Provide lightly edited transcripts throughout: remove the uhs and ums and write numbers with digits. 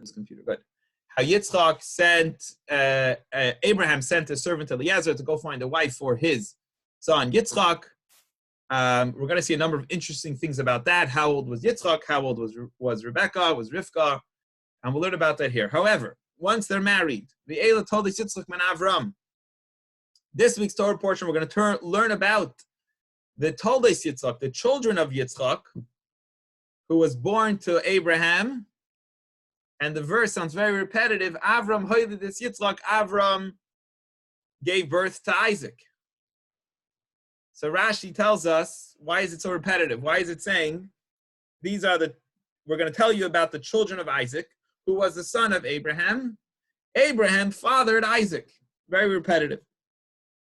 his computer. Good. How Yitzhak sent, Abraham sent a servant Eliezer to go find a wife for his son Yitzhak. We're going to see a number of interesting things about that. How old was Yitzhak? How old was Rebecca? Was Rifka? And we'll learn about that here. However, once they're married, the Eila told Yitzhak man Avram. This week's Torah portion, we're going to learn about the Toldes Yitzhak, the children of Yitzhak, who was born to Abraham. And the verse sounds very repetitive. Avram hoylidis Yitzhak. Avram gave birth to Isaac. So Rashi tells us, why is it so repetitive? Why is it saying, we're going to tell you about the children of Isaac, who was the son of Abraham. Abraham fathered Isaac. Very repetitive.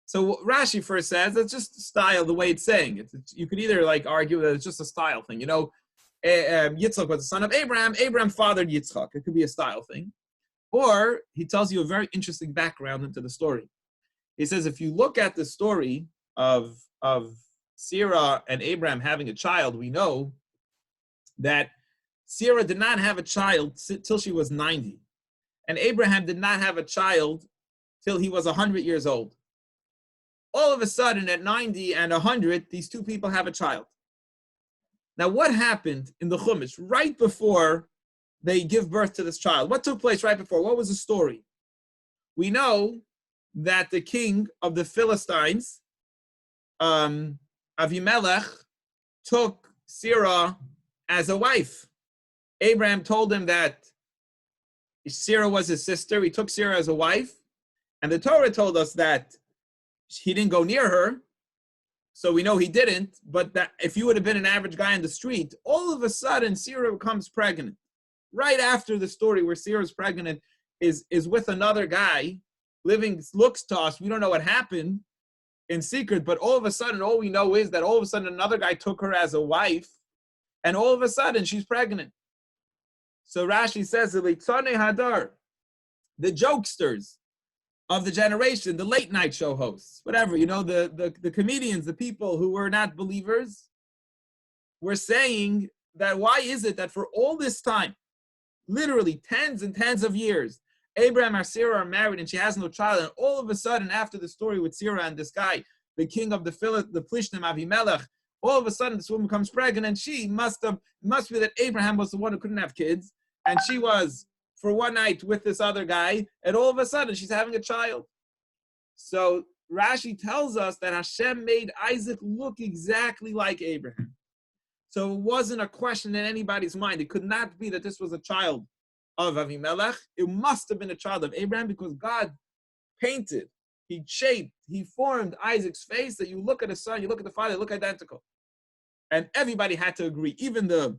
So what Rashi first says, it's just style, the way it's saying it. You could either argue that it's just a style thing. Yitzhak was the son of Abraham. Abraham fathered Yitzhak. It could be a style thing. Or he tells you a very interesting background into the story. He says, if you look at the story of Sarah and Abraham having a child, we know that Sarah did not have a child till she was 90. And Abraham did not have a child till he was 100 years old. All of a sudden, at 90 and 100, these two people have a child. Now, what happened in the Chumash right before they give birth to this child? What took place right before? What was the story? We know that the king of the Philistines, Avimelech, took Sarah as a wife. Abraham told him that Sarah was his sister. He took Sarah as a wife. And the Torah told us that he didn't go near her. So we know he didn't. But that if you would have been an average guy on the street, all of a sudden Sarah becomes pregnant. Right after the story where Sarah's pregnant is with another guy, looks to us. We don't know what happened in secret, but all of a sudden, all we know is that all of a sudden another guy took her as a wife, and all of a sudden she's pregnant. So Rashi says, the jokesters of the generation, the late night show hosts, whatever, the comedians, the people who were not believers, were saying that why is it that for all this time, literally tens and tens of years, Abraham and Sarah are married and she has no child, and all of a sudden, after the story with Sarah and this guy, the king of the Plishtim, Avimelech, all of a sudden this woman becomes pregnant, and she must be that Abraham was the one who couldn't have kids, and she was for one night with this other guy, and all of a sudden she's having a child. So Rashi tells us that Hashem made Isaac look exactly like Abraham. So it wasn't a question in anybody's mind. It could not be that this was a child of Avimelech. It must have been a child of Abraham, because God painted, he shaped, he formed Isaac's face, that you look at the son, you look at the father, they look identical. And everybody had to agree, even the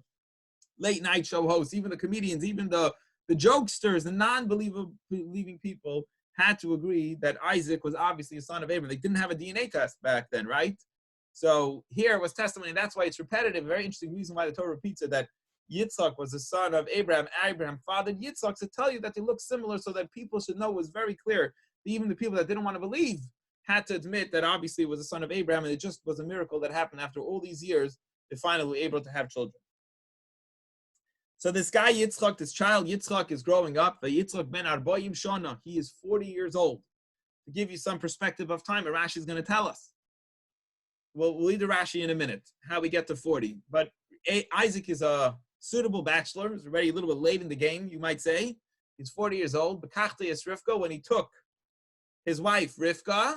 late night show hosts, even the comedians, even the jokesters, the non-believing people had to agree that Isaac was obviously a son of Abraham. They didn't have a DNA test back then, right? So here was testimony, and that's why it's repetitive. A very interesting reason why the Torah repeats it, that Yitzhak was the son of Abraham. Abraham fathered Yitzhak, to tell you that they look similar, so that people should know. It was very clear. Even the people that didn't want to believe had to admit that obviously it was the son of Abraham, and it just was a miracle that happened after all these years. They finally were able to have children. So this guy Yitzhak, this child Yitzhak, is growing up. The Yitzhak ben Arboim Shana, he is 40 years old. To give you some perspective of time, Rashi is going to tell us. We'll read the Rashi in a minute, how we get to 40. But Isaac is a suitable bachelor. He's already a little bit late in the game, you might say. He's 40 years old. Bekachti es Rifka, when he took his wife Rifka.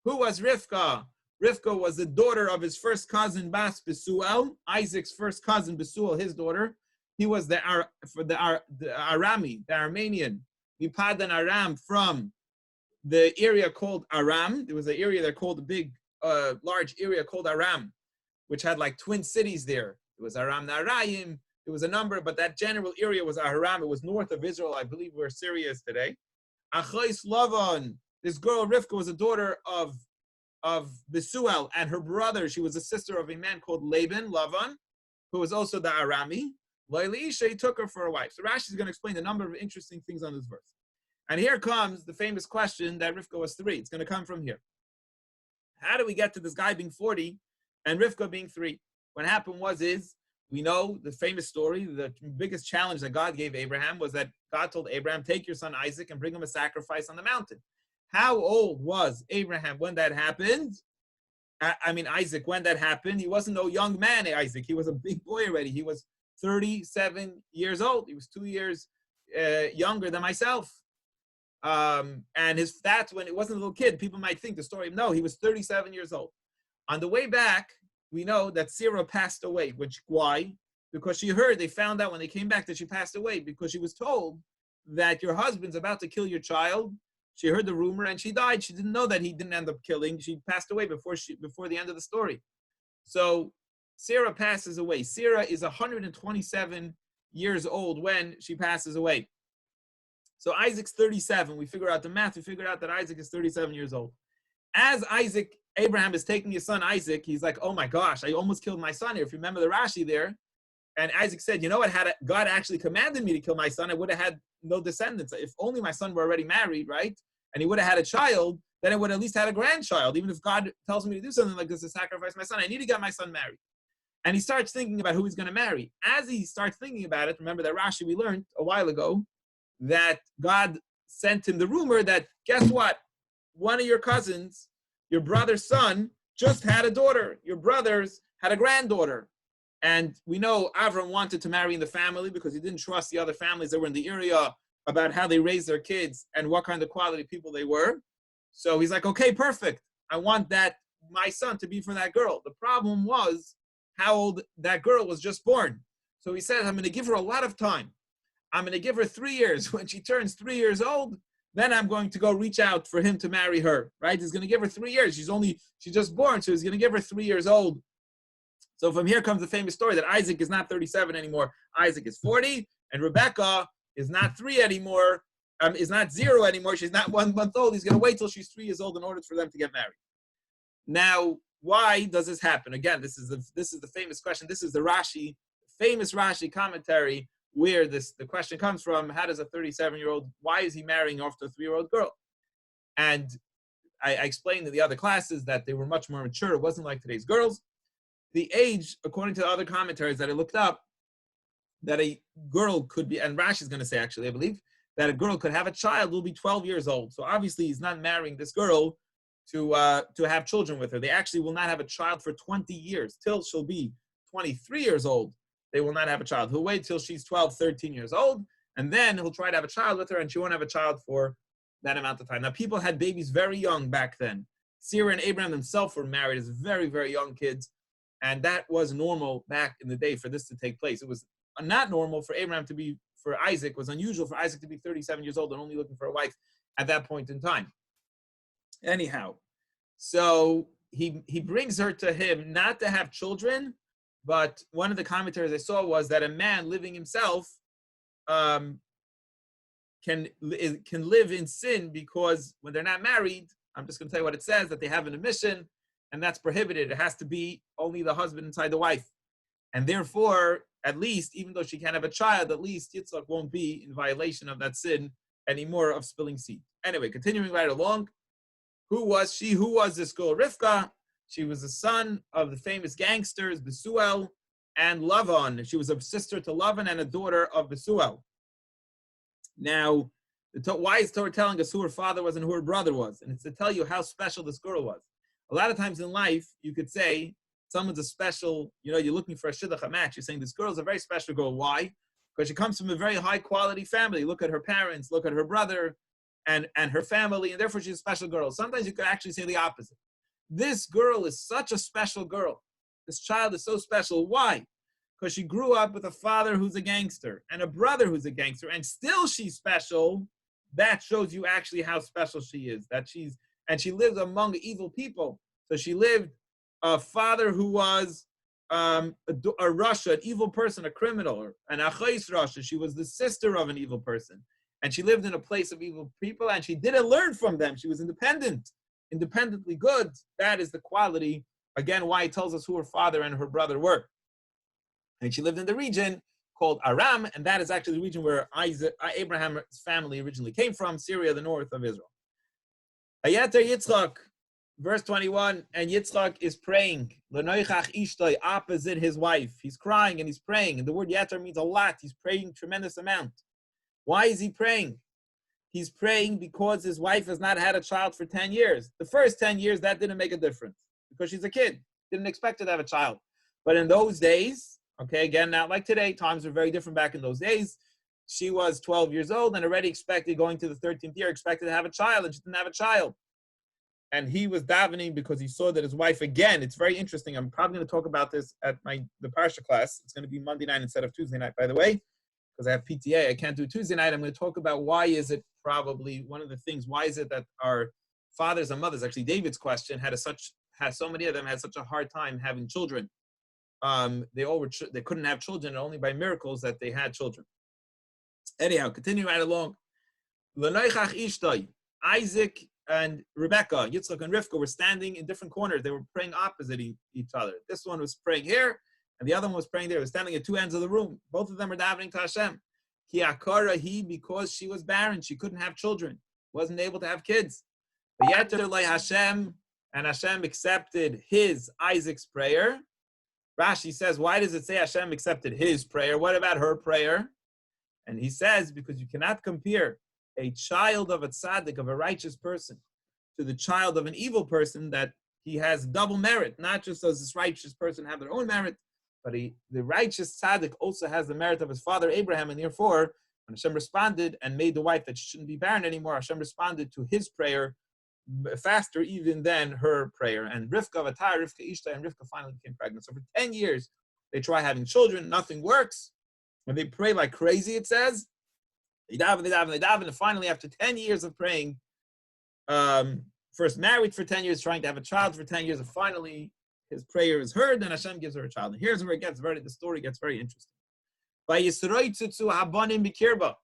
Who was Rifka? Rifka was the daughter of his first cousin Bas Besuel, Isaac's first cousin Besuel, his daughter. He was the Arami, the Armenian, Mipadan Aram, from the area called Aram. There was an area there called a big, large area called Aram, which had like twin cities there. It was Aram Narayim. It was a number, but that general area was Aram. It was north of Israel, I believe, where Syria is today. Achais Lavan, this girl Rivka was a daughter of Besuel, and her brother, she was a sister of a man called Lavan, who was also the Arami. He took her for a wife. So Rashi is going to explain a number of interesting things on this verse. And here comes the famous question that Rivka was 3. It's going to come from here. How do we get to this guy being 40 and Rivka being 3? What happened was we know the famous story, the biggest challenge that God gave Abraham was that God told Abraham, take your son Isaac and bring him a sacrifice on the mountain. How old was Abraham when that happened? Isaac, when that happened, he wasn't no young man, Isaac. He was a big boy already. He was 37 years old. He was 2 years younger than myself. And that's when it wasn't a little kid. People might think the story. No, he was 37 years old. On the way back, we know that Sarah passed away. Why? Because they found out when they came back that she passed away because she was told that your husband's about to kill your child. She heard the rumor and she died. She didn't know that he didn't end up killing. She passed away before the end of the story. So Sarah passes away. Sarah is 127 years old when she passes away. So Isaac's 37. We figure out the math. We figured out that Isaac is 37 years old. As Abraham is taking his son Isaac, he's like, oh my gosh, I almost killed my son here. If you remember the Rashi there, and Isaac said, you know what, had God actually commanded me to kill my son, I would have had no descendants. If only my son were already married, right? And he would have had a child, then I would have at least had a grandchild. Even if God tells me to do something like this, to sacrifice my son, I need to get my son married. And he starts thinking about who he's going to marry. As he starts thinking about it, remember that Rashi we learned a while ago, that God sent him the rumor that, guess what? One of your cousins, your brother's son, just had a daughter. Your brothers had a granddaughter. And we know Avram wanted to marry in the family because he didn't trust the other families that were in the area about how they raised their kids and what kind of quality people they were. So he's like, okay, perfect. I want my son to be for that girl. The problem was how old that girl was just born. So he said, I'm going to give her a lot of time. I'm going to give her 3 years. When she turns 3 years old, then I'm going to go reach out for him to marry her, right? He's going to give her 3 years. She's just born, so he's going to give her 3 years old. So from here comes the famous story that Isaac is not 37 anymore. Isaac is 40, and Rebecca is not 3 anymore, is not 0 anymore. She's not 1 month old. He's going to wait till she's 3 years old in order for them to get married. Now, why does this happen? Again, this is the famous question. This is the Rashi, famous Rashi commentary where the question comes from. How does a 37-year-old, why is he marrying off to a 3-year-old girl? And I explained in the other classes that they were much more mature. It wasn't like today's girls. The age, according to the other commentaries that I looked up, that a girl could be, and Rashi's going to say actually, I believe, that a girl could have a child will be 12 years old. So obviously he's not marrying this girl to have children with her. They actually will not have a child for 20 years. Till she'll be 23 years old, they will not have a child. He'll wait till she's 12, 13 years old, and then he'll try to have a child with her, and she won't have a child for that amount of time. Now, people had babies very young back then. Sarah and Abraham themselves were married as very, very young kids, and that was normal back in the day for this to take place. It was not normal for Isaac, was unusual for Isaac to be 37 years old and only looking for a wife at that point in time. Anyhow, so he brings her to him not to have children, but one of the commentaries I saw was that a man living himself can live in sin because when they're not married, I'm just going to tell you what it says, that they have an emission, and that's prohibited. It has to be only the husband inside the wife. And therefore, at least, even though she can't have a child, at least Yitzhak won't be in violation of that sin anymore of spilling seed. Anyway, continuing right along. Who was she? Who was this girl? Rifka. She was the son of the famous gangsters, Besuel and Lavan. She was a sister to Lavan and a daughter of Besuel. Now, why is Torah telling us who her father was and who her brother was? And it's to tell you how special this girl was. A lot of times in life, you could say someone's a special, you're looking for a shidduch, a match. You're saying this girl's a very special girl. Why? Because she comes from a very high quality family. Look at her parents, look at her brother and her family, and therefore she's a special girl. Sometimes you could actually say the opposite. This girl is such a special girl. This child is so special. Why? Because she grew up with a father who's a gangster and a brother who's a gangster, and still she's special. That shows you actually how special she is. And she lived among evil people. So she lived a father who was a Rasha, an evil person, a criminal, an Achais Rasha. She was the sister of an evil person. And she lived in a place of evil people, and she didn't learn from them. She was independently good. That is the quality, again, why it tells us who her father and her brother were. And she lived in the region called Aram, and that is actually the region where Abraham's family originally came from, Syria, the north of Israel. Ayater Yitzhak, verse 21, and Yitzhak is praying, L'noichach ishtoi, opposite his wife. He's crying and he's praying. And the word yater means a lot. He's praying tremendous amount. Why is he praying? He's praying because his wife has not had a child for 10 years. The first 10 years, that didn't make a difference because she's a kid. Didn't expect her to have a child. But in those days, okay, again, not like today, times were very different back in those days. She was 12 years old and already expected, going to the 13th year, expected to have a child, and she didn't have a child. And he was davening because he saw that his wife, again, it's very interesting. I'm probably going to talk about this at the Parsha class. It's going to be Monday night instead of Tuesday night, by the way, because I have PTA. I can't do Tuesday night. I'm going to talk about why is it probably one of the things, why is it that our fathers and mothers, actually David's question, so many of them had such a hard time having children. They couldn't have children, and only by miracles that they had children. Anyhow, continue right along. L'noichach ishtoi, Isaac and Rebecca, Yitzhak and Rifka, were standing in different corners. They were praying opposite each other. This one was praying here, and the other one was praying there. They were standing at two ends of the room. Both of them were davening to Hashem. Ki akara hi, because she was barren. She couldn't have children. Wasn't able to have kids. V'yeter lei Hashem, and Hashem accepted Isaac's prayer. Rashi says, why does it say Hashem accepted his prayer? What about her prayer? And he says, because you cannot compare a child of a tzaddik, of a righteous person, to the child of an evil person, that he has double merit. Not just does this righteous person have their own merit, but the righteous tzaddik also has the merit of his father Abraham, and therefore, when Hashem responded and made the wife that she shouldn't be barren anymore, Hashem responded to his prayer faster even than her prayer. And Rifka and Rifka finally became pregnant. So for 10 years, they try having children, nothing works. When they pray like crazy, it says, they daven, and finally, after 10 years of praying, first married for 10 years, trying to have a child for 10 years, and finally his prayer is heard, and Hashem gives her a child. And here's where the story gets very interesting. By Yisroi Tzutzu Habanim Bikirba,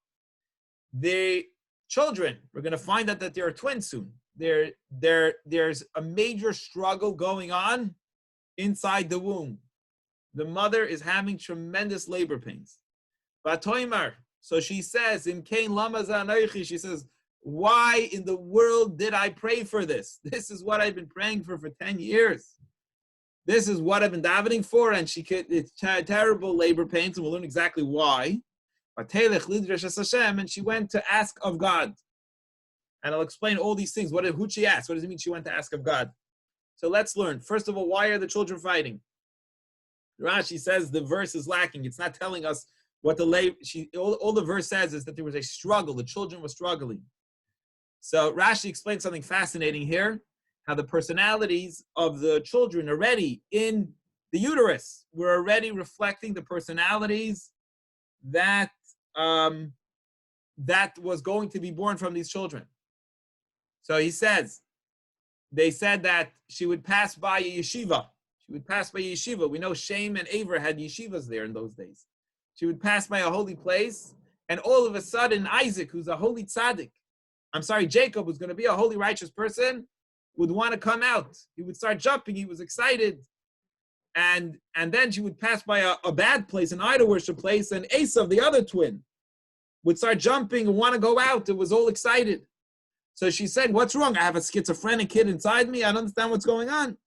the children, we're going to find out that there are twins soon. There's a major struggle going on inside the womb. The mother is having tremendous labor pains. Vatoimar, so she says, in Kain Lama Zanoichi, she says, why in the world did I pray for this? This is what I've been praying for 10 years. This is what I've been davening for, and it's terrible labor pains, and we'll learn exactly why. And she went to ask of God. And I'll explain all these things. Who'd she ask? What does it mean she went to ask of God? So let's learn. First of all, why are the children fighting? Rashi says the verse is lacking. It's not telling us what all the verse says is that there was a struggle. The children were struggling. So Rashi explains something fascinating here, how the personalities of the children already in the uterus were already reflecting the personalities that was going to be born from these children. So he says, they said that she would pass by a yeshiva. She would pass by a yeshiva. We know Shem and Aver had yeshivas there in those days. She would pass by a holy place, and all of a sudden, Isaac, who's a holy tzaddik, Jacob, who's going to be a holy righteous person, would want to come out. He would start jumping. He was excited. And then she would pass by a bad place, an idol worship place, and Esav, the other twin, would start jumping and want to go out. It was all excited. So she said, what's wrong? I have a schizophrenic kid inside me. I don't understand what's going on.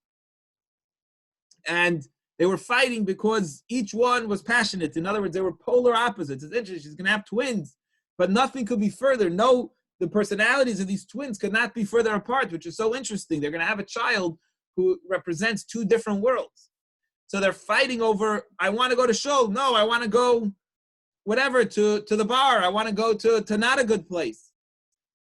And they were fighting because each one was passionate. In other words, they were polar opposites. It's interesting. She's going to have twins, but nothing could be further. No, the personalities of these twins could not be further apart, which is so interesting. They're going to have a child who represents two different worlds. So they're fighting over, I want to go to shul. No, I want to go whatever, to the bar. I want to go to not a good place.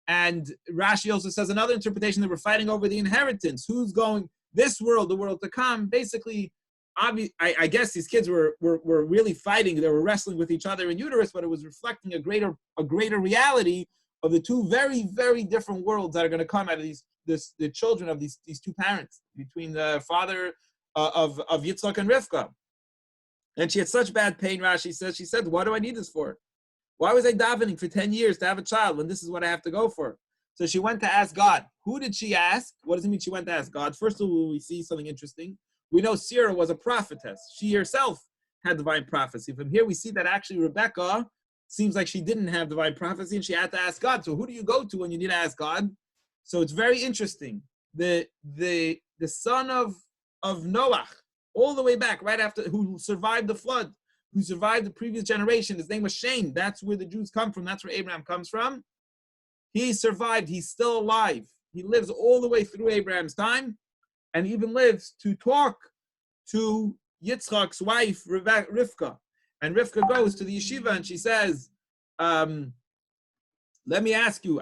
And Rashi also says another interpretation that we're fighting over the inheritance. Who's going this world, the world to come? Basically, I guess these kids were really fighting. They were wrestling with each other in uterus, but it was reflecting a greater reality of the two very, very different worlds that are going to come out of the children of these two parents, between the father of Yitzhak and Rifka. And she had such bad pain, Rashi says. She said, what do I need this for? Why was I davening for 10 years to have a child when this is what I have to go for? So she went to ask God. Who did she ask? What does it mean she went to ask God? First of all, we see something interesting. We know Sarah was a prophetess. She herself had divine prophecy. From here, we see that actually Rebecca seems like she didn't have divine prophecy and she had to ask God. So who do you go to when you need to ask God? So it's very interesting. the son of Noah, all the way back, right after, who survived the flood, who survived the previous generation. His name was Shem. That's where the Jews come from. That's where Abraham comes from. He survived. He's still alive. He lives all the way through Abraham's time, and even lives to talk to Yitzchak's wife, Rifka. And Rifka goes to the yeshiva and she says, let me ask you,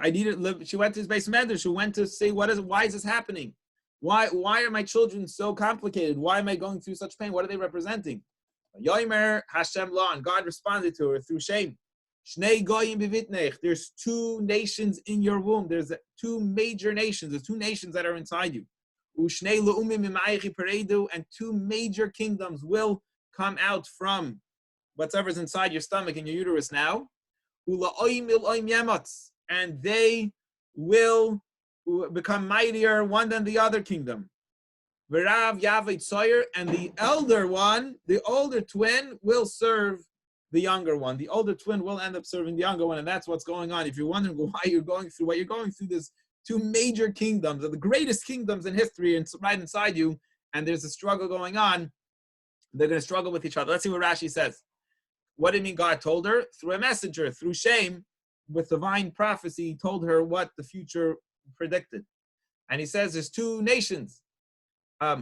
she went to his base medrash, she went to say, why is this happening? Why are my children so complicated? Why am I going through such pain? What are they representing? Yomer Hashem La, and God responded to her through shame. Shnei goyim bivitnech. There's two nations in your womb. There's two major nations. There's two nations that are inside you. Ushnei leumim imaychi peredu, and two major kingdoms will come out from whatever's inside your stomach and your uterus now. Ulaoim iloim yemotz, and they will become mightier one than the other kingdom. V'rav Yavit Sawyer, and the elder one, the older twin, will serve the younger one. The older twin will end up serving the younger one, and that's what's going on. If you're wondering why you're going through what you're going through, there's two major kingdoms, are the greatest kingdoms in history, and right inside you, and there's a struggle going on. They're going to struggle with each other. Let's see what Rashi says. What do you mean God told her? Through a messenger, through Shem, with divine prophecy, he told her what the future predicted. And he says there's two nations.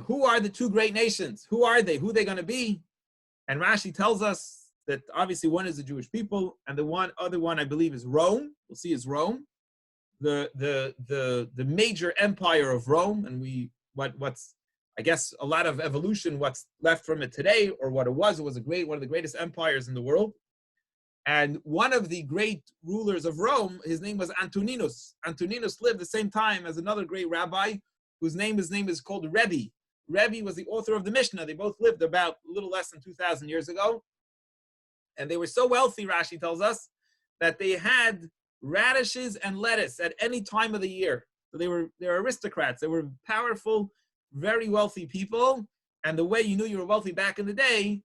Who are the two great nations? Who are they? Who are they going to be? And Rashi tells us that obviously one is the Jewish people, and the other one I believe is Rome. We'll see is Rome, the major empire of Rome, and what's I guess a lot of evolution. What's left from it today, or what it was one of the greatest empires in the world. And one of the great rulers of Rome, his name was Antoninus. Antoninus lived the same time as another great rabbi, whose name is called Rebbe. Rebbe was the author of the Mishnah. They both lived about a little less than 2,000 years ago. And they were so wealthy, Rashi tells us, that they had radishes and lettuce at any time of the year. So they were aristocrats. They were powerful, very wealthy people. And the way you knew you were wealthy back in the day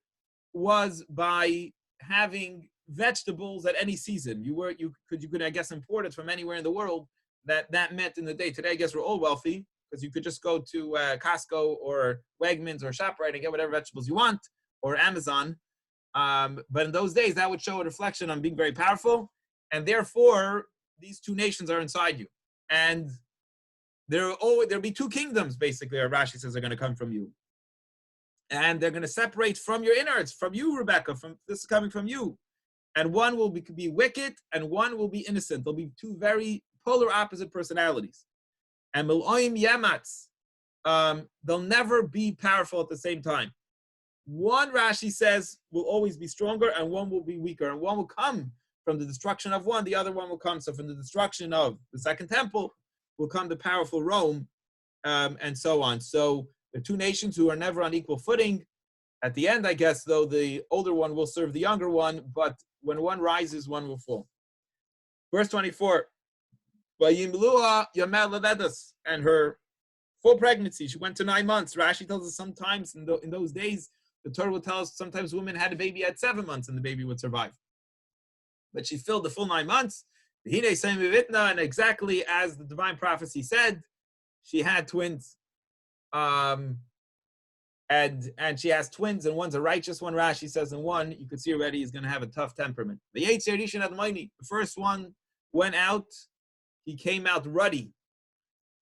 was by having vegetables at any season. You could I guess import it from anywhere in the world. That meant in the day. Today I guess we're all wealthy because you could just go to Costco or Wegmans or ShopRite and get whatever vegetables you want, or Amazon. But in those days that would show a reflection on being very powerful, and therefore these two nations are inside you, and there'll be two kingdoms basically. Rashi says are going to come from you, and they're going to separate from your innards, from you, Rebecca. This is coming from you. And one will be wicked, and one will be innocent. There'll be two very polar opposite personalities. And Miloim Yamatz, they'll never be powerful at the same time. One, Rashi says, will always be stronger, and one will be weaker. And one will come from the destruction of one, the other one will come. So from the destruction of the Second Temple will come the powerful Rome, and so on. So the two nations who are never on equal footing. At the end, I guess, though, the older one will serve the younger one, but when one rises, one will fall. Verse 24, and her full pregnancy, she went to 9 months. Rashi tells us sometimes in those days, the Torah will tell us sometimes women had a baby at 7 months and the baby would survive. But she filled the full 9 months. And exactly as the divine prophecy said, she had twins. And she has twins, and one's a righteous one, Rashi says, and one, you could see already, is going to have a tough temperament. The first one went out, he came out ruddy.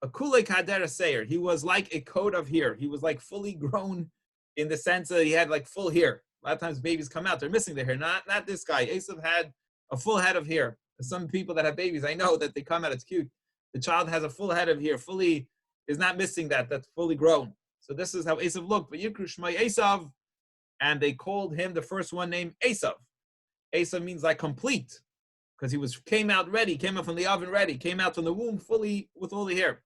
A kulek hadera seir. He was like a coat of hair. He was like fully grown in the sense that he had like full hair. A lot of times babies come out, they're missing their hair. Not this guy. Esav had a full head of hair. Some people that have babies, I know that they come out, it's cute. The child has a full head of hair, fully, is not missing that's fully grown. So this is how Esav looked. But Yikru Shmai Esav, and they called him the first one named Esav. Esav means like complete, because he came out ready, came out from the oven ready, came out from the womb fully with all the hair.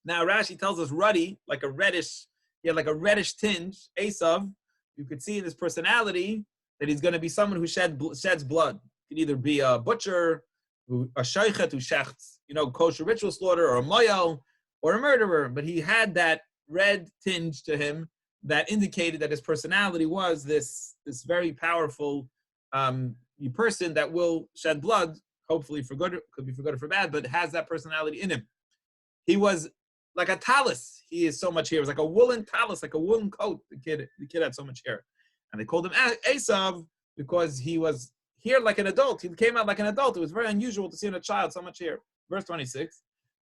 Now Rashi tells us ruddy, like a reddish, he had like a reddish tinge. Esav, you could see in his personality that he's going to be someone who sheds blood. He could either be a butcher, a sheichet who shechts, kosher ritual slaughter, or a moyel, or a murderer. But he had that red tinge to him that indicated that his personality was this very powerful person that will shed blood, hopefully for good, could be for good or for bad, but has that personality in him. He was like a talus. He has so much hair. It was like a woolen talus, like a woolen coat. The kid had so much hair. And they called him Esav because he was here like an adult. He came out like an adult. It was very unusual to see in a child so much hair. Verse 26.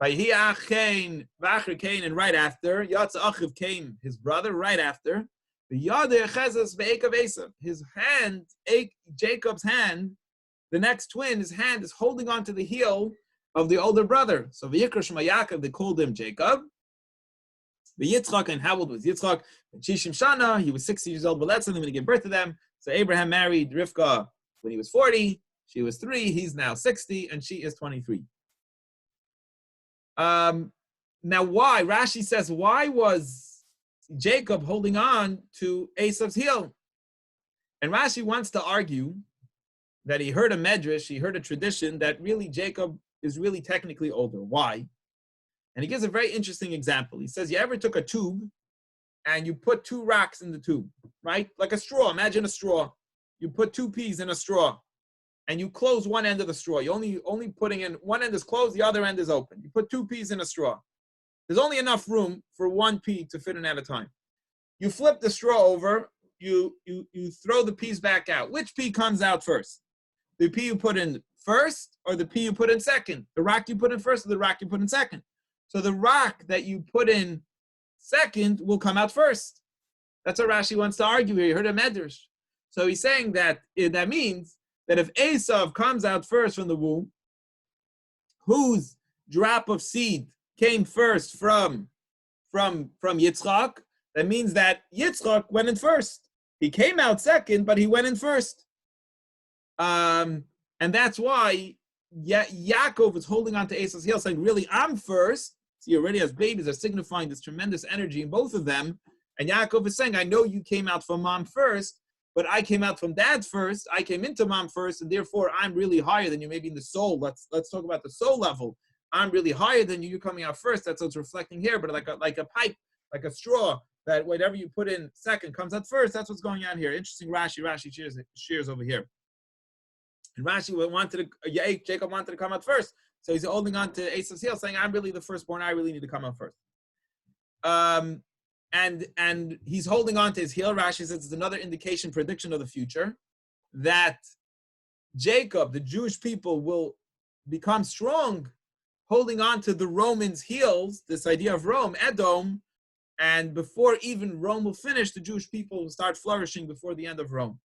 And right after, Yatsa Achiv came, his brother, right after. His hand, Jacob's hand, the next twin, his hand is holding on to the heel of the older brother. So V'yikra Shema Yaakov, they called him Jacob. Yitzhak, and how old was Yitzhak? Shishim Shana, he was 60 years old, but that's when he gave birth to them. So Abraham married Rifka when he was 40, she was 3, he's now 60, and she is 23. Now why? Rashi says, why was Jacob holding on to Esav's heel? And Rashi wants to argue that he heard a medrash, he heard a tradition that really Jacob is really technically older. Why? And he gives a very interesting example. He says, you ever took a tube and you put 2 rocks in the tube, right? Like a straw. Imagine a straw. You put 2 peas in a straw and you close one end of the straw. You only putting in one end is closed, the other end is open. You put 2 peas in a straw. There's only enough room for 1 pea to fit in at a time. You flip the straw over, you throw the peas back out. Which pea comes out first? The pea you put in first or the pea you put in second? The rock you put in first or the rock you put in second? So the rock that you put in second will come out first. That's what Rashi wants to argue here. You heard a medrash. So he's saying that that means that if Esav comes out first from the womb, whose drop of seed came first from Yitzhak, that means that Yitzhak went in first. He came out second, but he went in first. And that's why Yaakov is holding on to Esav's heel, saying, really, I'm first. So he already has babies, are signifying this tremendous energy in both of them. And Yaakov is saying, I know you came out from mom first, but I came out from dad first. I came into mom first, and therefore I'm really higher than you, maybe in the soul. Let's talk about the soul level. I'm really higher than you. You're coming out first. That's what's reflecting here. But like a pipe, like a straw, that whatever you put in second comes out first. That's what's going on here. Interesting Rashi shares over here. And Jacob wanted to come out first. So he's holding on to Esav's heel, saying, I'm really the firstborn. I really need to come out first. And he's holding on to his heel. Rashi says it's another indication, prediction of the future, that Jacob, the Jewish people, will become strong, holding on to the Romans' heels, this idea of Rome, Edom, and before even Rome will finish, the Jewish people will start flourishing before the end of Rome.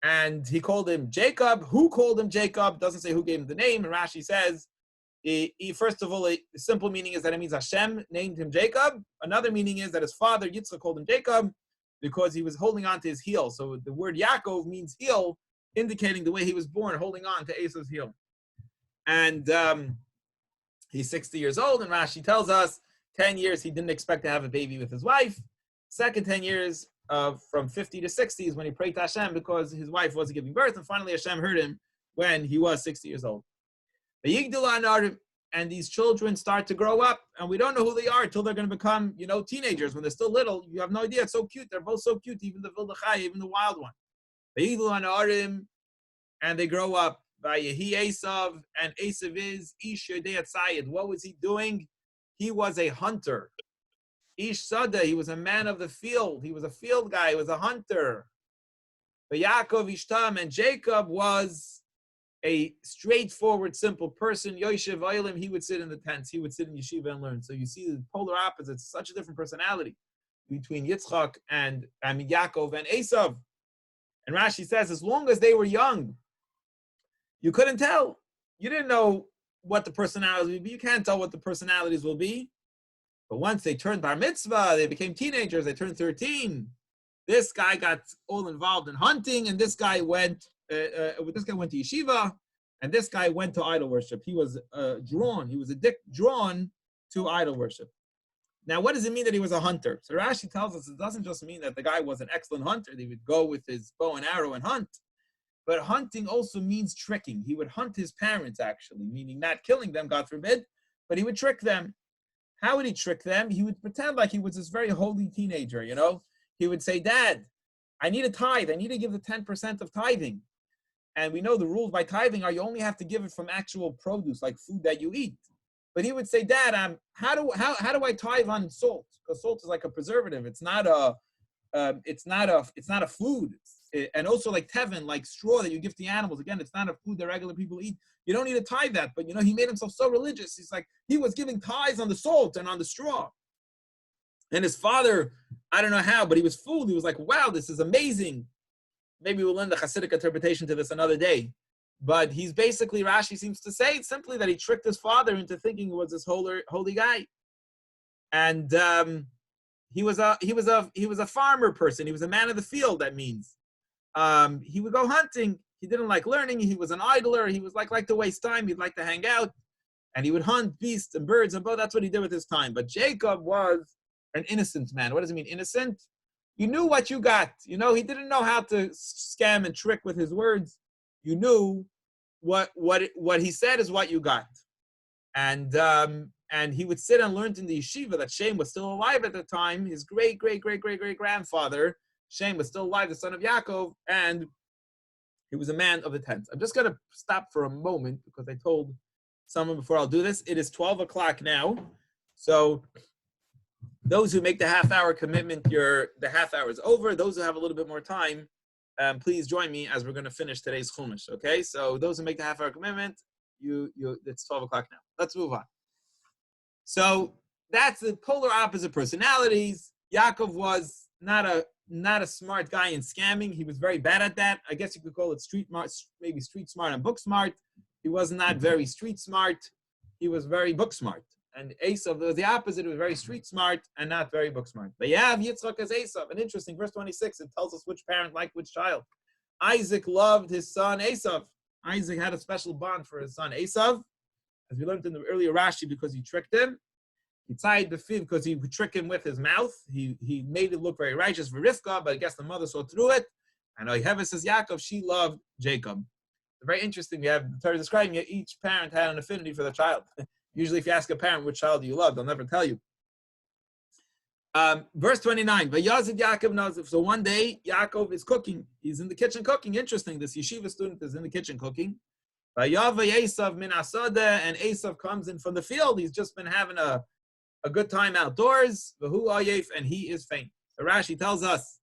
And he called him Jacob. Who called him Jacob? Doesn't say who gave him the name. And Rashi says, first of all, the simple meaning is that it means Hashem named him Jacob. Another meaning is that his father, Yitzhak, called him Jacob because he was holding on to his heel. So the word Yaakov means heel, indicating the way he was born, holding on to Esav's heel. And he's 60 years old, and Rashi tells us 10 years he didn't expect to have a baby with his wife. Second 10 years, from 50 to 60 is when he prayed to Hashem because his wife wasn't giving birth, and finally Hashem heard him when he was 60 years old. And these children start to grow up, and we don't know who they are until they're going to become, teenagers. When they're still little, you have no idea. It's so cute. They're both so cute, even the Vildachai, even the wild one. And they grow up. Esav, and Esav is Ish Yodei Tzayid. What was he doing? He was a hunter. Ish Sada, he was a man of the field. He was a field guy. He was a hunter. But Yaakov Ishtam, and Jacob was a straightforward, simple person. Yoshev Oilim, he would sit in the tents. He would sit in yeshiva and learn. So you see the polar opposites, such a different personality between Yitzchak and Yaakov and Esav. And Rashi says, as long as they were young, you couldn't tell. You didn't know what the personalities would be. You can't tell what the personalities will be. But once they turned bar mitzvah, they became teenagers, they turned 13. This guy got all involved in hunting, and this guy went to yeshiva, and this guy went to idol worship. He was drawn to idol worship. Now, what does it mean that he was a hunter? So Rashi tells us it doesn't just mean that the guy was an excellent hunter. He would go with his bow and arrow and hunt. But hunting also means tricking. He would hunt his parents, actually, meaning not killing them, God forbid, but he would trick them. How would he trick them? He would pretend like he was this very holy teenager, He would say, Dad, I need a tithe. I need to give the 10% of tithing. And we know the rules by tithing are you only have to give it from actual produce, like food that you eat. But he would say, Dad, how do I tithe on salt? Because salt is like a preservative. It's not a food. And also like tevin, like straw that you give to the animals. Again, it's not a food that regular people eat. You don't need to tithe that. But he made himself so religious. He's like, he was giving tithes on the salt and on the straw. And his father, I don't know how, but he was fooled. He was like, wow, this is amazing. Maybe we'll learn the Hasidic interpretation to this another day. But he's basically, Rashi seems to say, it's simply that he tricked his father into thinking he was this holy guy. And he was a farmer person. He was a man of the field, that means. He would go hunting. He didn't like learning. He was an idler. He was like to waste time. He'd like to hang out. And he would hunt beasts and birds and both. That's what he did with his time. But Jacob was an innocent man. What does it mean, innocent? You knew what you got. He didn't know how to scam and trick with his words. You knew what he said is what you got. And he would sit and learn in the yeshiva that Shem was still alive at the time. His great grandfather, Shem, was still alive, the son of Yaakov, and he was a man of the tent. I'm just going to stop for a moment because I told someone before I'll do this. It is 12 o'clock now. So those who make the half-hour commitment, the half hour is over. Those who have a little bit more time, please join me as we're going to finish today's Chumash, okay? So those who make the half-hour commitment, it's 12 o'clock now. Let's move on. So that's the polar opposite personalities. Yaakov was not a smart guy in scamming. He was very bad at that. I guess you could call it street smart and book smart. He was not very street smart. He was very book smart. And Esav was the opposite. He was very street smart and not very book smart. But yeah, Yitzhak as Esav. And interesting, verse 26, it tells us which parent liked which child. Isaac loved his son Esav. Isaac had a special bond for his son Esav, as we learned in the earlier Rashi, because he tricked him. He tied the fig because he would trick him with his mouth. He made it look very righteous for Rifka, but I guess the mother saw through it. And Oiheva says Yaakov, she loved Jacob. It's very interesting. We have the Torah describing it. Each parent had an affinity for the child. Usually if you ask a parent which child do you love, they'll never tell you. Verse 29, Vayazid Yaakov Nazif. So one day, Yaakov is cooking. He's in the kitchen cooking. Interesting, this yeshiva student is in the kitchen cooking. Vayava Esav min Asada, and Esav comes in from the field. He's just been having a good time outdoors. Vahu Ayef, and he is faint. So Rashi tells us,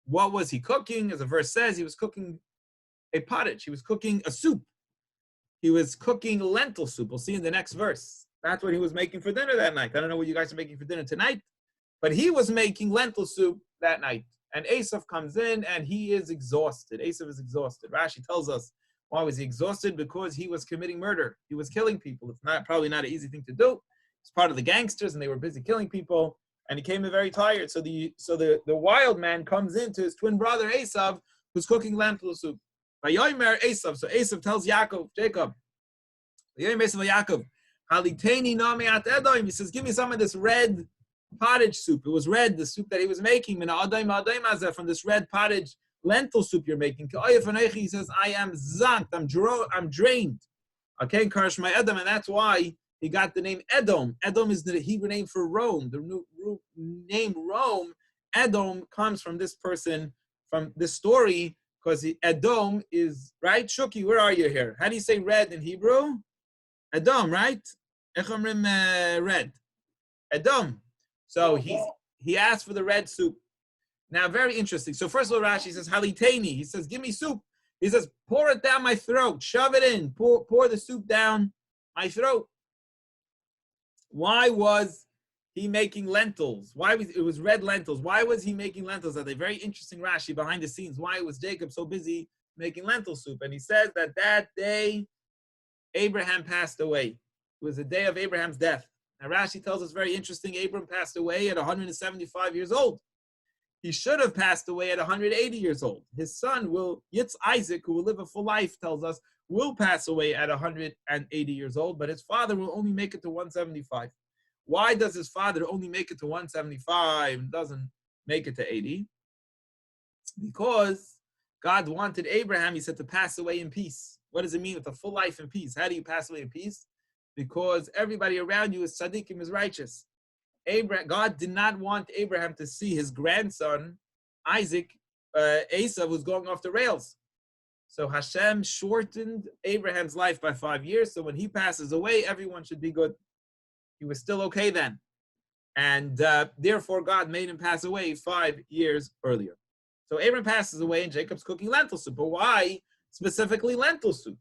what was he cooking? As the verse says, he was cooking a pottage. He was cooking a soup. He was cooking lentil soup. We'll see in the next verse. That's what he was making for dinner that night. I don't know what you guys are making for dinner tonight, but he was making lentil soup that night. And Esav comes in and he is exhausted. Esav is exhausted. Rashi tells us, why was he exhausted? Because he was committing murder. He was killing people. It's probably not an easy thing to do. It's part of the gangsters and they were busy killing people. And he came in very tired. So the wild man comes into his twin brother Esav, who's cooking lentil soup. Vayomer Esav. So Esav tells Jacob, Vayomer Esav Yaakov, Haliteni nami at Edom. He says, give me some of this red pottage soup. It was red, the soup that he was making. From this red pottage lentil soup you're making. He says, I am zankt. I'm drained. Okay, Karsh my Edom, and that's why he got the name Edom. Edom is the Hebrew name for Rome. The name Rome, Edom, comes from this person, from this story, because Edom is, right? Shuki, where are you here? How do you say red in Hebrew? Edom, right? Red. Edom. So he asked for the red soup. Now, very interesting. So first of all, Rashi says, Haliteni. He says, give me soup. He says, pour it down my throat. Shove it in. Pour the soup down my throat. Why was he making lentils? It was red lentils. Why was he making lentils? That's a very interesting Rashi behind the scenes. Why was Jacob so busy making lentil soup? And he says that day, Abraham passed away. It was the day of Abraham's death. Now Rashi tells us very interesting. Abraham passed away at 175 years old. He should have passed away at 180 years old. His son Isaac, who will live a full life, tells us, will pass away at 180 years old, but his father will only make it to 175. Why does his father only make it to 175 and doesn't make it to 80? Because God wanted Abraham, he said, to pass away in peace. What does it mean with a full life in peace? How do you pass away in peace? Because everybody around you is tzaddikim, is righteous. God did not want Abraham to see his grandson, Isaac, Esav, who's going off the rails. So Hashem shortened Abraham's life by 5 years. So when he passes away, everyone should be good. He was still okay then. And therefore, God made him pass away 5 years earlier. So Abram passes away, and Jacob's cooking lentil soup. But why specifically lentil soup?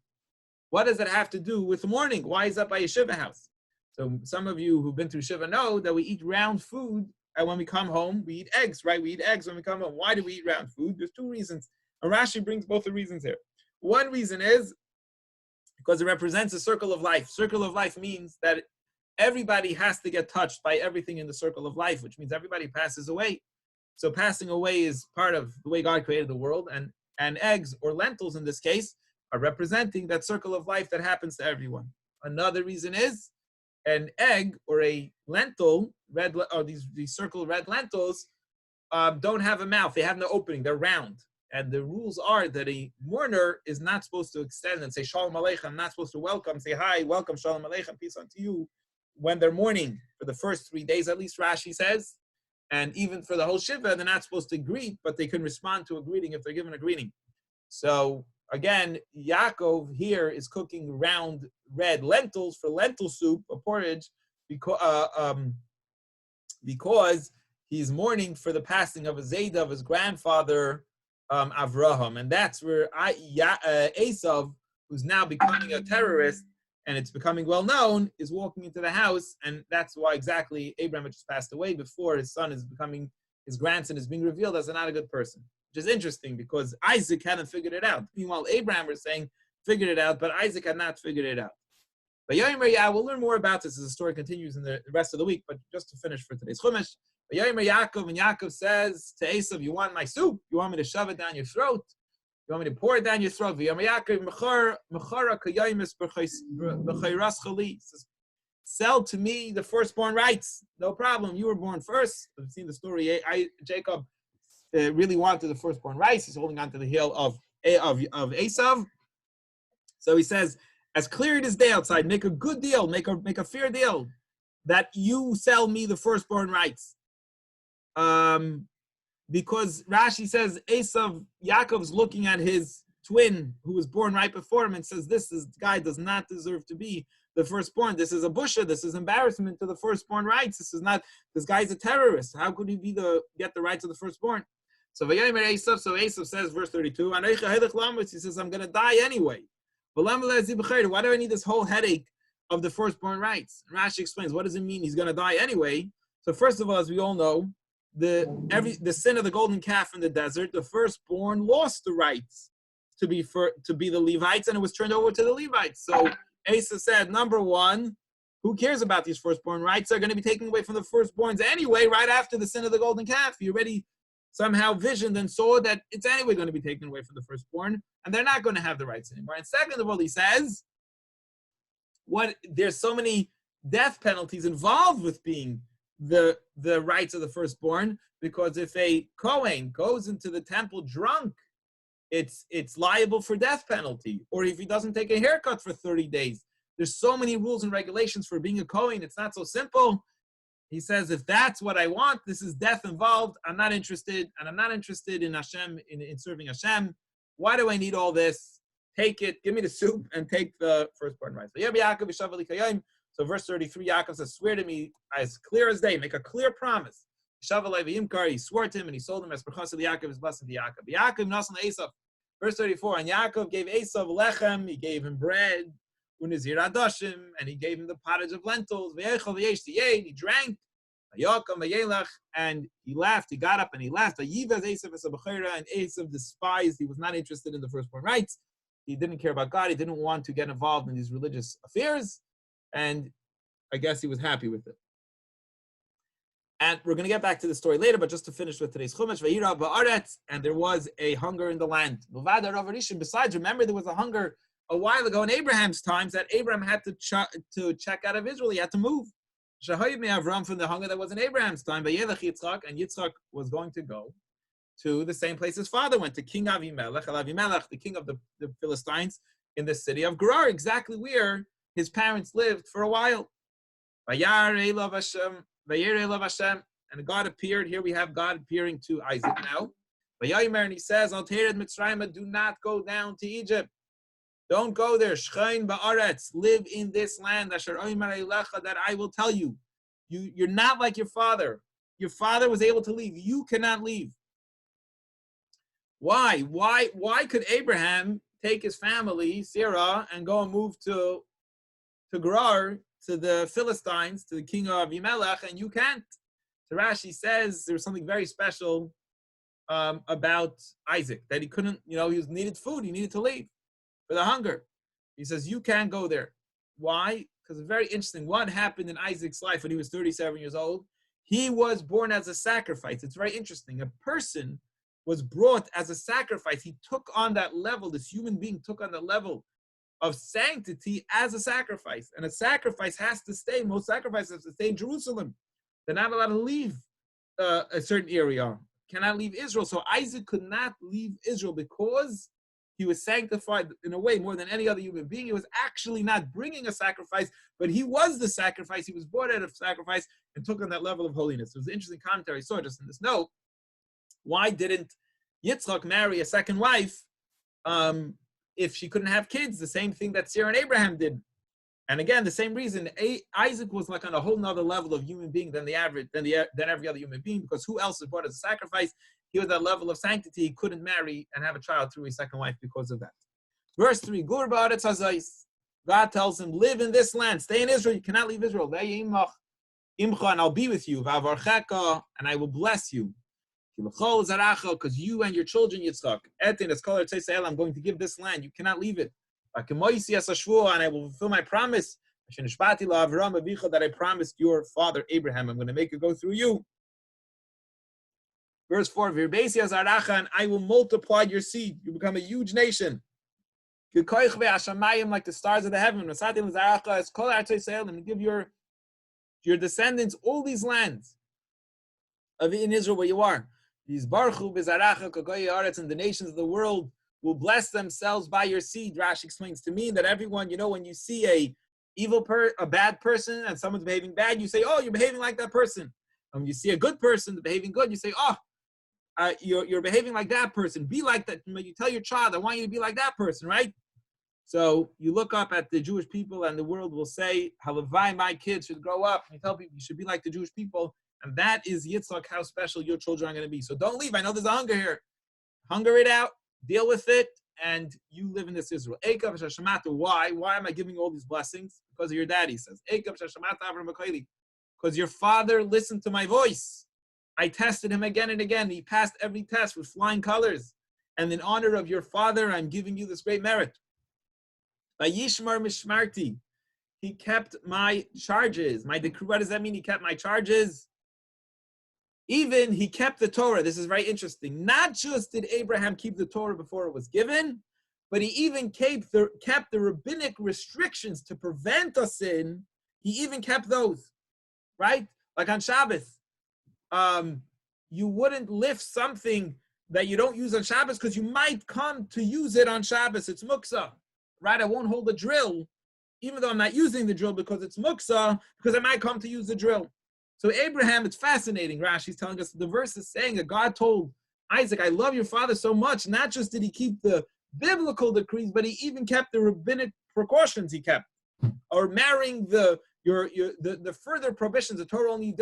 What does it have to do with mourning? Why is that by a Shiva house? So some of you who've been through Shiva know that we eat round food, and when we come home, we eat eggs, right? We eat eggs when we come home. Why do we eat round food? There's 2 reasons. And Rashi brings both the reasons here. One reason is because it represents a circle of life. Circle of life means that everybody has to get touched by everything in the circle of life, which means everybody passes away. So passing away is part of the way God created the world, and eggs, or lentils in this case, are representing that circle of life that happens to everyone. Another reason is an egg or a lentil, these circle red lentils, don't have a mouth. They have no opening. They're round. And the rules are that a mourner is not supposed to extend and say, Shalom Aleichem, not supposed to welcome, say, hi, welcome, Shalom Aleichem, peace unto you, when they're mourning for the first 3 days, at least Rashi says. And even for the whole Shiva, they're not supposed to greet, but they can respond to a greeting if they're given a greeting. So again, Yaakov here is cooking round red lentils for lentil soup, a porridge, because he's mourning for the passing of a Zayda of his grandfather, Avraham. And that's where Esav, who's now becoming a terrorist, and it's becoming well known, is walking into the house, and that's why exactly Abraham had just passed away before his grandson is being revealed as not a good person, which is interesting because Isaac hadn't figured it out. Meanwhile, Abraham was saying, figured it out, but Isaac had not figured it out. But we'll learn more about this as the story continues in the rest of the week, but just to finish for today's Chumash, Yaakov, and Yaakov says to Esav, you want my soup? You want me to shove it down your throat? You want me to pour it down your throat? Sell to me the firstborn rights. No problem. You were born first. I've seen the story. Jacob really wanted the firstborn rights. He's holding on to the heel of Esav. So he says, as clear it is day outside, make a good deal, make a fair deal, that you sell me the firstborn rights. Because Rashi says Yaakov's looking at his twin who was born right before him and says, this guy does not deserve to be the firstborn. This is a busha. This is embarrassment to the firstborn rights. This guy's a terrorist. How could he get the rights of the firstborn? So Esav says, verse 32, he says, I'm going to die anyway. Why do I need this whole headache of the firstborn rights? And Rashi explains, what does it mean he's going to die anyway? So first of all, as we all know, the sin of the golden calf in the desert, the firstborn lost the rights to be the Levites, and it was turned over to the Levites. So Asa said, number one, who cares about these firstborn rights? They're going to be taken away from the firstborns anyway, right after the sin of the golden calf. You already somehow visioned and saw that it's anyway going to be taken away from the firstborn, and they're not going to have the rights anymore. And second of all, he says, there's so many death penalties involved with being the rights of the firstborn, because if a Kohen goes into the temple drunk, it's liable for death penalty. Or if he doesn't take a haircut for 30 days. There's so many rules and regulations for being a Kohen. It's not so simple. He says, if that's what I want, this is death involved. I'm not interested, and I'm not interested in Hashem, in serving Hashem. Why do I need all this? Take it, give me the soup, and take the firstborn rights. So verse 33, Yaakov says, swear to me as clear as day, make a clear promise. He swore to him, and he sold him as Berchas of Yaakov, his blessing to Yaakov. Yaakov nasan Esav. Verse 34, and Yaakov gave Esav lechem, he gave him bread, unizir adoshim, and he gave him the pottage of lentils, he drank, and he laughed, he got up and he laughed. And Esav despised, he was not interested in the firstborn rights. He didn't care about God, he didn't want to get involved in these religious affairs, and I guess he was happy with it. And we're going to get back to the story later, but just to finish with today's Chumash, and there was a hunger in the land. Besides, remember there was a hunger a while ago in Abraham's times that Abraham had to check out of Israel. He had to move. From the hunger that was in Abraham's time, and Yitzhak was going to go to the same place his father went, to King Avimelech, the king of the Philistines, in the city of Gerar, exactly where his parents lived for a while. And God appeared. Here we have God appearing to Isaac now. And he says, do not go down to Egypt. Don't go there. Shchein ba'aretz. Live in this land. Asher omer eilecha, that I will tell you. You're not like your father. Your father was able to leave. You cannot leave. Why? Why could Abraham take his family, Sarah, and go and move to Gerar, to the Philistines, to the king of Abimelech, and you can't? So Rashi says there was something very special about Isaac, that he couldn't, he needed food, he needed to leave for the hunger. He says, you can't go there. Why? Because it's very interesting. What happened in Isaac's life when he was 37 years old? He was born as a sacrifice. It's very interesting. A person was brought as a sacrifice. He took on that level, this human being took on the level of sanctity as a sacrifice. And a sacrifice has to stay, most sacrifices have to stay in Jerusalem. They're not allowed to leave a certain area, cannot leave Israel. So Isaac could not leave Israel because he was sanctified in a way more than any other human being. He was actually not bringing a sacrifice, but he was the sacrifice. He was born out of sacrifice and took on that level of holiness. It was an interesting commentary I saw just in this note. Why didn't Yitzhak marry a second wife if she couldn't have kids? The same thing that Sarah and Abraham did. And again, the same reason. Isaac was like on a whole nother level of human being than every other human being, because who else is brought as a sacrifice? He was at a level of sanctity. He couldn't marry and have a child through his second wife because of that. Verse 3, Gur ba'aretz hazayis. God tells him, live in this land. Stay in Israel. You cannot leave Israel. And I'll be with you. And I will bless you. Because you and your children, Yitzhak, I'm going to give this land. You cannot leave it. And I will fulfill my promise that I promised your father Abraham. I'm going to make it go through you. Verse 4, and I will multiply your seed. You become a huge nation. Like the stars of the heaven. And give your descendants all these lands in Israel where you are. These Baruchu Bizaracha Kagoy Aretz, and the nations of the world will bless themselves by your seed. Rashi explains to me that everyone, when you see a bad person and someone's behaving bad, you say, oh, you're behaving like that person. And when you see a good person behaving good, you say, oh, you're behaving like that person. Be like that. When you tell your child, I want you to be like that person, right? So you look up at the Jewish people, and the world will say, Halavai, my kids should grow up. And you tell people you should be like the Jewish people. And that is Yitzhak, how special your children are going to be. So don't leave. I know there's a hunger here. Hunger it out, deal with it, and you live in this Israel. Why? Why am I giving all these blessings? Because of your daddy, says. Because your father listened to my voice. I tested him again and again. He passed every test with flying colors. And in honor of your father, I'm giving you this great merit. Vayishmar mishmarti. He kept my charges. My decree. What does that mean? He kept my charges. Even he kept the Torah. This is very interesting. Not just did Abraham keep the Torah before it was given, but he even kept the rabbinic restrictions to prevent a sin. He even kept those, right? Like on Shabbos, you wouldn't lift something that you don't use on Shabbos because you might come to use it on Shabbos. It's muksa, right? I won't hold the drill, even though I'm not using the drill because it's muksa, because I might come to use the drill. So Abraham, it's fascinating. Rashi's telling us the verse is saying that God told Isaac, I love your father so much. Not just did he keep the biblical decrees, but he even kept the rabbinic precautions he kept. Or marrying the further prohibitions. The Torah only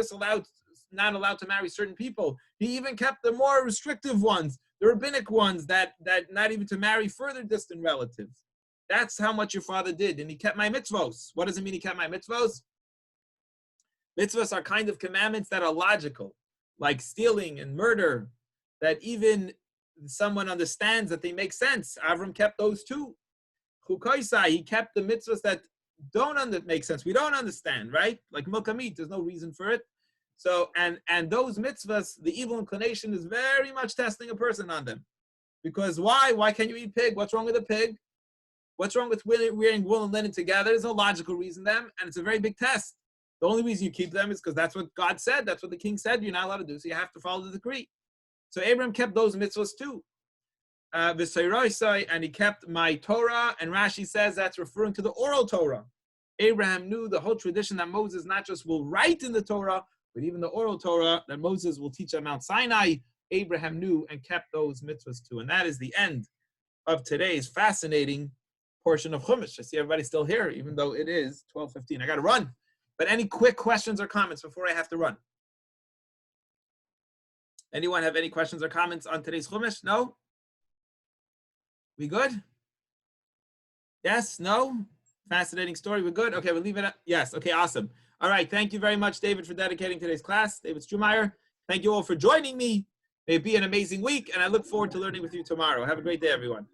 not allowed to marry certain people. He even kept the more restrictive ones, the rabbinic ones, that not even to marry further distant relatives. That's how much your father did. And he kept my mitzvos. What does it mean he kept my mitzvos? Mitzvahs are kind of commandments that are logical, like stealing and murder, that even someone understands that they make sense. Avram kept those too. Chukoisai, he kept the mitzvahs that don't make sense. We don't understand, right? Like milkamit, there's no reason for it. So, and those mitzvahs, the evil inclination is very much testing a person on them. Because why? Why can't you eat pig? What's wrong with a pig? What's wrong with wearing wool and linen together? There's no logical reason them, and it's a very big test. The only reason you keep them is because that's what God said. That's what the king said. You're not allowed to do. So you have to follow the decree. So Abraham kept those mitzvahs too. And he kept my Torah. And Rashi says that's referring to the oral Torah. Abraham knew the whole tradition that Moses not just will write in the Torah, but even the oral Torah that Moses will teach at Mount Sinai. Abraham knew and kept those mitzvahs too. And that is the end of today's fascinating portion of Chumash. I see everybody's still here, even though it is 12:15. I got to run. But any quick questions or comments before I have to run? Anyone have any questions or comments on today's Chumash? No? We good? Yes? No? Fascinating story. We're good? Okay, we'll leave it at yes. Okay, awesome. All right. Thank you very much, David, for dedicating today's class. David Strumeyer. Thank you all for joining me. May it be an amazing week, and I look forward to learning with you tomorrow. Have a great day, everyone.